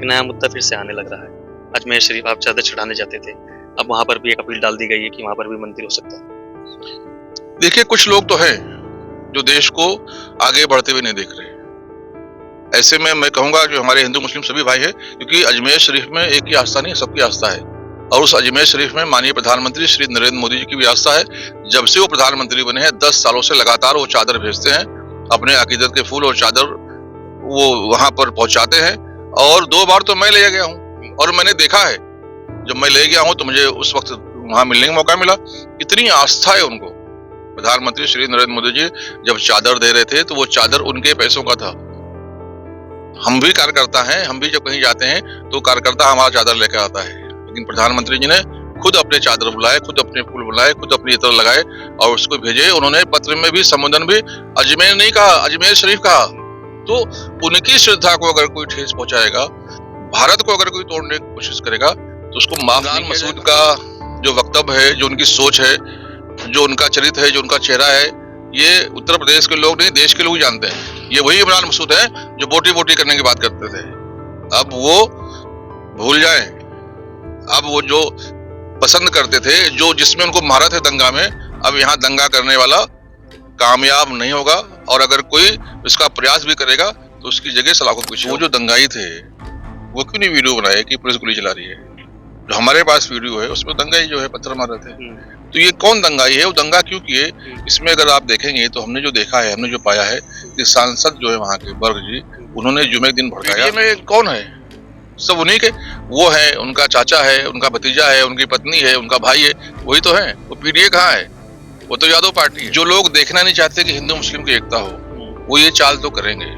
एक नया मुद्दा फिर से आने लग रहा है। अजमेर शरीफ आप चादर चढ़ाने जाते थे, अब वहाँ पर भी एक अपील डाल दी गई है कि वहाँ पर भी मंदिर हो सकता है। देखिए, कुछ लोग तो हैं जो देश को आगे बढ़ते हुए नहीं देख रहे। ऐसे में मैं कहूंगा जो हमारे हिंदू मुस्लिम सभी भाई हैं, क्योंकि अजमेर शरीफ में एक ही आस्था नहीं, सबकी आस्था है। और उस अजमेर शरीफ में माननीय प्रधानमंत्री श्री नरेंद्र मोदी जी की भी आस्था है। जब से वो प्रधानमंत्री बने हैं 10 सालों से लगातार वो चादर भेजते हैं, अपने अकीदत के फूल और चादर वो वहां पर पहुंचाते हैं। और 2 बार तो मैं ले गया हूँ और मैंने देखा है, जब मैं ले गया हूँ तो मुझे उस वक्त वहां मिलने का मौका मिला। इतनी आस्था है उनको। प्रधानमंत्री श्री नरेंद्र मोदी जी जब चादर दे रहे थे तो वो चादर उनके पैसों का था। हम भी कार्यकर्ता हैं, हम भी जब कहीं जाते हैं तो कार्यकर्ता हमारा चादर लेकर आता है, लेकिन प्रधानमंत्री जी ने खुद अपने चादर बुलाए, खुद अपने फूल बुलाए, खुद अपनी इत्र लगाए और उसको भेजे। उन्होंने पत्र में भी, संबोधन भी अजमेर नहीं कहा, अजमेर शरीफ कहा। तो उनकी श्रद्धा को अगर कोई ठेस पहुंचाएगा, भारत को अगर कोई तोड़ने की कोशिश करेगा, तो उसको माफ नहीं। मसूद का जो वक्तव्य है, जो उनकी सोच है, जो उनका चरित्र है, जो उनका चेहरा है, ये उत्तर प्रदेश के लोग नहीं, देश के लोग जानते हैं। ये वही इमरान मसूद है जो बोटी बोटी करने की बात करते थे। अब वो भूल जाएं। अब वो जो पसंद करते थे, जो जिसमें उनको महारत है दंगा में, अब यहाँ दंगा करने वाला कामयाब नहीं होगा। और अगर कोई इसका प्रयास भी करेगा तो उसकी जगह सलाखों कुछ। वो जो दंगाई थे वो क्यों नहीं वीडियो बनाए कि पुलिस गोली चला रही है? जो हमारे पास वीडियो है उसमें दंगाई जो है पत्थर मार रहे थे। तो ये कौन दंगाई है, वो दंगा क्यों किए? इसमें अगर आप देखेंगे तो हमने जो देखा है, हमने जो पाया है कि सांसद जो है वहाँ के बर्ग जी, उन्होंने जुमे दिन भड़काया। में कौन है? सब उन्हीं के वो है, उनका चाचा है, उनका भतीजा है, उनकी पत्नी है, उनका भाई है, वही तो है। वो पीडीए कहाँ है? वो तो यादव पार्टी है। जो लोग देखना नहीं चाहते कि हिंदू मुस्लिम की एकता हो, वो ये चाल तो करेंगे।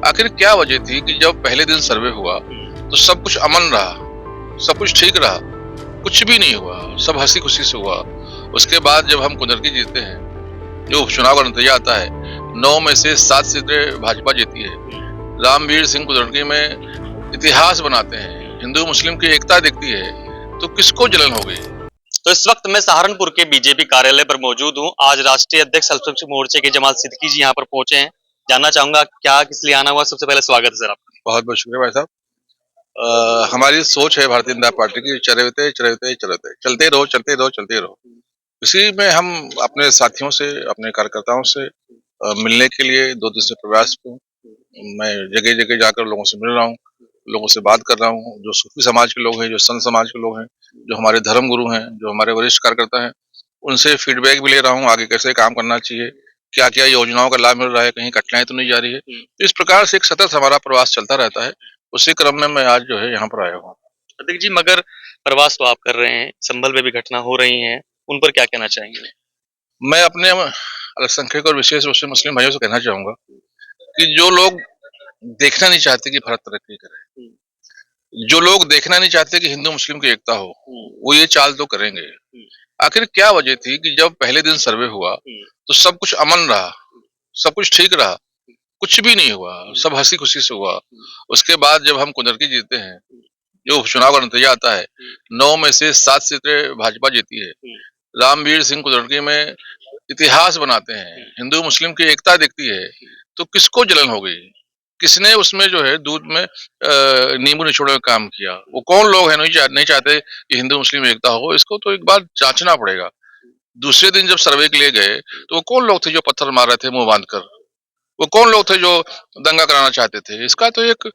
आखिर क्या वजह थी कि जब पहले दिन सर्वे हुआ तो सब कुछ अमन रहा, सब कुछ ठीक रहा, कुछ भी नहीं हुआ, सब हंसी खुशी से हुआ। उसके बाद जब हम कुदरती जीतते हैं, जो चुनाव का नतीजा आता है, 9 में से 7 सीटें भाजपा जीती है। रामवीर सिंह कुदरती में इतिहास बनाते हैं, हिंदू मुस्लिम की एकता दिखती है, तो किसको जलन हो गई? तो इस वक्त मैं सहारनपुर के बीजेपी कार्यालय पर मौजूद हूँ। आज राष्ट्रीय अध्यक्ष अल्पसंख्यक मोर्चे के जमाल सिद्दीकी जी यहाँ पर पहुंचे हैं। जानना चाहूंगा क्या किस लिए आना हुआ। सबसे पहले स्वागत है सर आपका। बहुत बहुत शुक्रिया भाई साहब। हमारी सोच है भारतीय जनता पार्टी की, चलते चलते चलते चलते रहो, चलते रहो, चलते रहो। इसी में हम अपने साथियों से, अपने कार्यकर्ताओं से मिलने के लिए 2 दिन से प्रयास हूँ। मैं जगह जगह जाकर लोगों से मिल रहा हूँ, लोगों से बात कर रहा हूँ। जो सूफी समाज के लोग हैं, जो संत समाज के लोग हैं, जो हमारे धर्म गुरु हैं, जो हमारे वरिष्ठ कार्यकर्ता हैं, उनसे फीडबैक भी ले रहा हूँ, आगे कैसे काम करना चाहिए, क्या क्या योजनाओं का लाभ मिल रहा है, कहीं कठिनाई तो नहीं जा रही है। तो इस प्रकार से एक सतत हमारा प्रवास चलता रहता है। उसी क्रम में मैं आज जो है यहाँ पर आया हूँ। अध्यक्ष जी, मगर प्रवास तो आप कर रहे हैं, संभल में भी घटना हो रही है, उन पर क्या कहना चाहेंगे? मैं अपने अल्पसंख्यक और विशेष रूप से मुस्लिम भाइयों से कहना चाहूंगा कि जो लोग देखना नहीं चाहते कि भारत तरक्की करे, जो लोग देखना नहीं चाहते कि हिंदू मुस्लिम की एकता हो, वो ये चाल तो करेंगे। आखिर क्या वजह थी कि जब पहले दिन सर्वे हुआ तो सब कुछ अमन रहा, सब कुछ ठीक रहा, कुछ भी नहीं हुआ, सब हंसी खुशी से हुआ। उसके बाद जब हम कुदरती जीतते हैं, जो चुनाव का नतीजा आता है, 9 में से 7 सीटें भाजपा जीती है। रामवीर सिंह कुदरती में इतिहास बनाते हैं, हिंदू मुस्लिम की एकता दिखती है, तो किसको जलन हो गई? किसने उसमें जो है दूध में नींबू निचोड़ने का काम किया? वो कौन लोग हैं नहीं चाहते कि हिंदू मुस्लिम एकता हो? इसको तो एक बार जांचना पड़ेगा। दूसरे दिन जब सर्वे के लिए गए तो वो कौन लोग थे जो पत्थर मार रहे थे मुंह बांधकर? वो कौन लोग थे जो दंगा कराना चाहते थे? इसका तो एक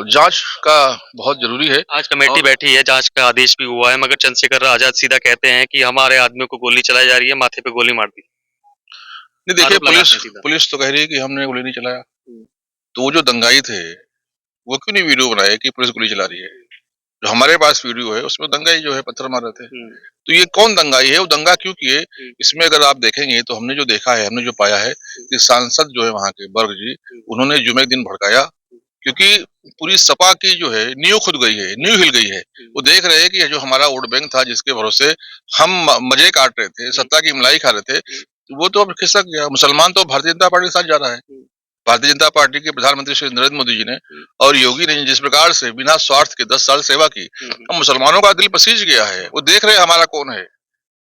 जांच का बहुत जरूरी है। आज कमेटी बैठी है, जांच का आदेश भी हुआ है, मगर चंद्रशेखर आजाद सीधा कहते हैं कि हमारे आदमियों को गोली चलाई जा रही है, माथे पे गोली मार दी। नहीं, देखिए, पुलिस तो कह रही है कि हमने गोली नहीं चलाया। तो वो जो दंगाई थे वो क्यों नहीं वीडियो बनाए कि पुलिस गोली चला रही है? जो हमारे पास वीडियो है उसमें दंगाई जो है पत्थर मार रहे थे। तो ये कौन दंगाई है, वो दंगा क्यों किए? इसमें अगर आप देखेंगे तो हमने जो देखा है, हमने जो पाया है कि सांसद जो है वहाँ के बर्ग जी, उन्होंने जुमे दिन भड़काया, क्योंकि पूरी सपा की जो है नींव खुद गई है, नींव हिल गई है। वो देख रहे हैं कि जो हमारा वोट बैंक था, जिसके भरोसे हम मजे काट रहे थे, सत्ता की मलाई खा रहे थे, वो तो अब खिसक गया। मुसलमान तो भारतीय जनता पार्टी के साथ जा रहा है। भारतीय जनता पार्टी के प्रधानमंत्री श्री नरेंद्र मोदी जी ने और योगी ने जिस प्रकार से बिना स्वार्थ के 10 साल सेवा की, अब मुसलमानों का दिल पसीज गया है। वो देख रहे हैं हमारा कौन है,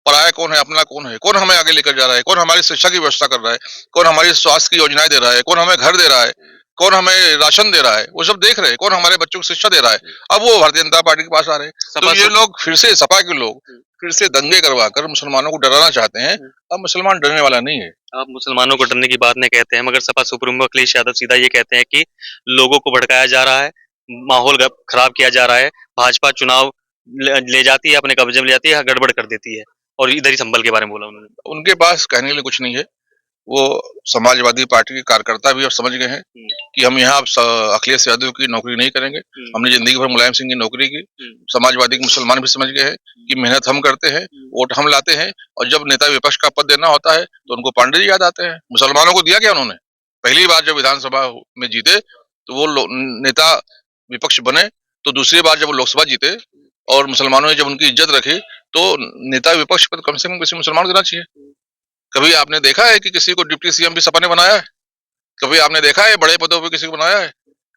पराया कौन है, अपना कौन है, कौन हमें आगे लेकर जा रहा है, कौन हमारी शिक्षा की व्यवस्था कर रहा है, कौन हमारी स्वास्थ्य की योजनाएं दे रहा है, कौन हमें घर दे रहा है, कौन हमें राशन दे रहा है, वो सब देख रहे हैं, कौन हमारे बच्चों को शिक्षा दे रहा है। अब वो भारतीय जनता पार्टी के पास आ रहे हैं। तो ये लोग फिर से, सपा के लोग फिर से दंगे करवाकर मुसलमानों को डराना चाहते हैं। अब मुसलमान डरने वाला नहीं है। आप मुसलमानों को डरने की बात नहीं कहते हैं, मगर सपा सुप्रीमो अखिलेश यादव सीधा ये कहते हैं कि लोगों को भड़काया जा रहा है, माहौल खराब किया जा रहा है, भाजपा चुनाव ले जाती है, अपने कब्जे में ले जाती है, गड़बड़ कर देती है। और इधर ही संभल के बारे में बोला उन्होंने। उनके पास कहने के लिए कुछ नहीं है। वो समाजवादी पार्टी के कार्यकर्ता भी अब समझ गए हैं कि हम यहाँ अखिलेश यादव की नौकरी नहीं करेंगे। हमने जिंदगी भर मुलायम सिंह की नौकरी की। समाजवादी के मुसलमान भी समझ गए हैं कि मेहनत हम करते हैं, वोट हम लाते हैं, और जब नेता विपक्ष का पद देना होता है तो उनको पांडे जी याद आते हैं। मुसलमानों को दिया क्या उन्होंने? पहली बार जब विधानसभा में जीते तो वो नेता विपक्ष बने, तो दूसरी बार जब लोकसभा जीते और मुसलमानों ने जब उनकी इज्जत रखी तो नेता विपक्ष पद कम से कम किसी मुसलमान को देना चाहिए। कभी आपने देखा है कि किसी को डिप्टी सीएम भी सपा ने बनाया है? कभी आपने देखा है बड़े पदों पे किसी को बनाया है?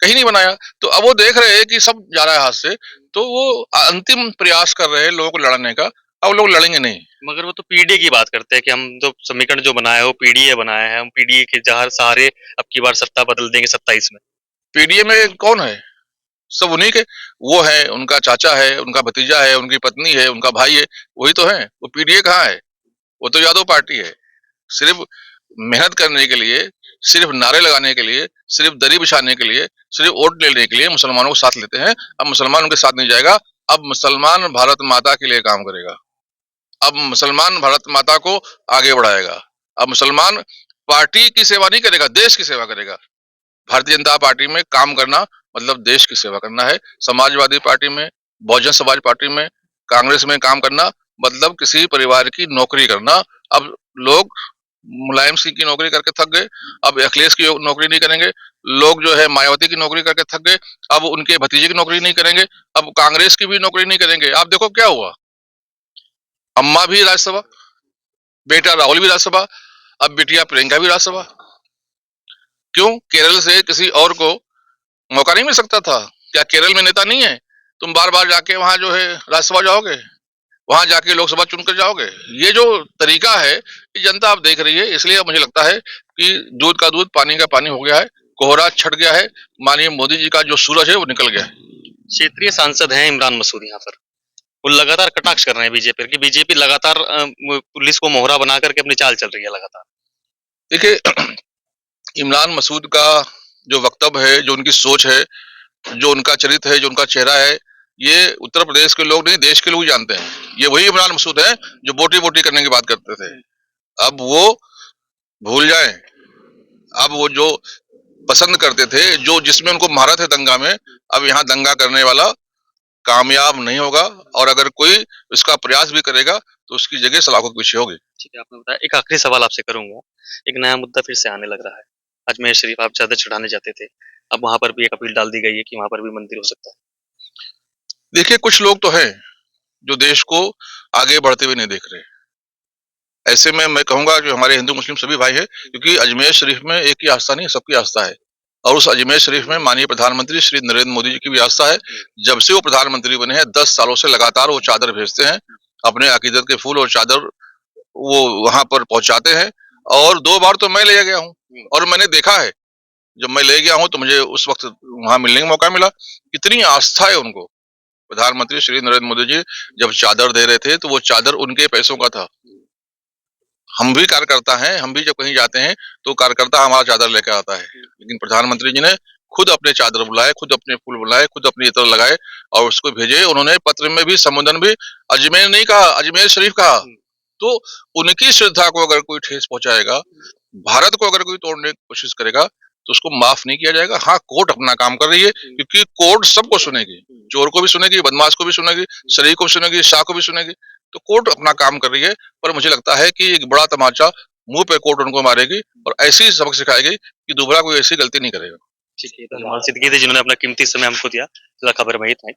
कहीं नहीं बनाया। तो अब वो देख रहे हैं कि सब जा रहा है हाथ से, तो वो अंतिम प्रयास कर रहे हैं लोगों को लड़ने का। अब लोग लड़ेंगे नहीं। मगर वो तो पीडीए की बात करते हैं कि हम तो समीकरण जो बनाया है वो पीडीए बनाया है, हम पीडीए के जहर सहारे अब की बार सत्ता बदल देंगे 27 में। पीडीए में कौन है? सब उन्हीं के, वो है, उनका चाचा है, उनका भतीजा है, उनकी पत्नी है, उनका भाई है, वही तो है। वो पीडीए कहाँ है? वो तो यादव पार्टी है। सिर्फ मेहनत करने के लिए, सिर्फ नारे लगाने के लिए, सिर्फ दरी बिछाने के लिए, सिर्फ वोट लेने के लिए मुसलमानों को साथ लेते हैं। अब मुसलमान उनके साथ नहीं जाएगा। अब मुसलमान भारत माता के लिए काम करेगा। अब मुसलमान भारत माता को आगे बढ़ाएगा। अब मुसलमान पार्टी की सेवा नहीं करेगा, देश की सेवा करेगा। भारतीय जनता पार्टी में काम करना मतलब देश की सेवा करना है। समाजवादी पार्टी में, बहुजन समाज पार्टी में, कांग्रेस में काम करना मतलब किसी परिवार की नौकरी करना। अब लोग मुलायम सिंह की नौकरी करके थक गए, अब अखिलेश की नौकरी नहीं करेंगे। लोग जो है मायावती की नौकरी करके थक गए, अब उनके भतीजे की नौकरी नहीं करेंगे। अब कांग्रेस की भी नौकरी नहीं करेंगे। आप देखो क्या हुआ, अम्मा भी राज्यसभा, बेटा राहुल भी राज्यसभा, अब बिटिया प्रियंका भी राज्यसभा। क्यों? केरल से किसी और को मौका नहीं मिल सकता था? क्या केरल में नेता नहीं है? तुम बार बार जाके वहां जो है राज्यसभा जाओगे, वहां जाके लोकसभा चुनकर जाओगे। ये जो तरीका है ये जनता अब देख रही है। इसलिए मुझे लगता है कि दूध का दूध पानी का पानी हो गया है, कोहरा छट गया है। माननीय मोदी जी का जो सूरज है वो निकल गया है। क्षेत्रीय सांसद हैं इमरान मसूद यहाँ पर, वो लगातार कटाक्ष कर रहे हैं बीजेपी की। बीजेपी लगातार पुलिस को मोहरा बना करके अपनी चाल चल रही है लगातार। देखिए, इमरान मसूद का जो वक्तव्य है, जो उनकी सोच है, जो उनका चरित्र है, जो उनका चेहरा है, ये उत्तर प्रदेश के लोग नहीं, देश के लोग जानते हैं। ये वही इमरान मसूद है जो बोटी बोटी करने की बात करते थे। अब वो भूल जाएं। अब वो जो पसंद करते थे, जो जिसमें उनको महारत है दंगा में, अब यहाँ दंगा करने वाला कामयाब नहीं होगा। और अगर कोई इसका प्रयास भी करेगा तो उसकी जगह सलाखों के पीछे होगी। ठीक है, आपने बताया। एक आखिरी सवाल आपसे करूंगा। एक नया मुद्दा फिर से आने लग रहा है। अजमेर शरीफ आप चादर चढ़ाने जाते थे, अब वहां पर भी एक अपील डाल दी गई है कि वहां पर भी मंदिर हो सकता है। देखिए, कुछ लोग तो हैं जो देश को आगे बढ़ते हुए नहीं देख रहे। ऐसे में मैं कहूंगा कि हमारे हिंदू मुस्लिम सभी भाई हैं, क्योंकि अजमेर शरीफ में एक ही आस्था नहीं, सबकी आस्था है। और उस अजमेर शरीफ में माननीय प्रधानमंत्री श्री नरेंद्र मोदी जी की भी आस्था है। जब से वो प्रधानमंत्री बने हैं 10 सालों से लगातार वो चादर भेजते हैं, अपने अकीदत के फूल और चादर वो वहां पर पहुंचाते हैं। और 2 बार तो मैं ले गया हूँ और मैंने देखा है, जब मैं ले गया हूँ तो मुझे उस वक्त वहां मिलने का मौका मिला। कितनी आस्था है उनको। प्रधानमंत्री श्री नरेंद्र मोदी जी जब चादर दे रहे थे तो वो चादर उनके पैसों का था। हम भी कार्यकर्ता हैं, हम भी जब कहीं जाते हैं तो कार्यकर्ता हमारा चादर लेकर आता है, लेकिन प्रधानमंत्री जी ने खुद अपने चादर बुलाए, खुद अपने फूल बुलाए, खुद अपनी इत्र लगाए और उसको भेजे। उन्होंने पत्र में भी, संबोधन भी अजमेर नहीं कहा, अजमेर शरीफ कहा। तो उनकी श्रद्धा को अगर कोई ठेस पहुंचाएगा, भारत को अगर कोई तोड़ने की कोशिश करेगा तो उसको माफ नहीं किया जाएगा। हाँ, कोर्ट अपना काम कर रही है, क्योंकि कोर्ट सबको सुनेगी, चोर को भी सुनेगी, बदमाश को भी सुनेगी, शरीफ को भी सुनेगी, शाह को भी सुनेगी। तो कोर्ट अपना काम कर रही है, पर मुझे लगता है कि एक बड़ा तमाचा मुंह पे कोर्ट उनको मारेगी और ऐसी सबक सिखाएगी कि दोबारा कोई ऐसी गलती नहीं करेगा। ठीक है, तो सिद्दीकी थे जिन्होंने अपना कीमती समय हमको दिया। खबर में इतना ही।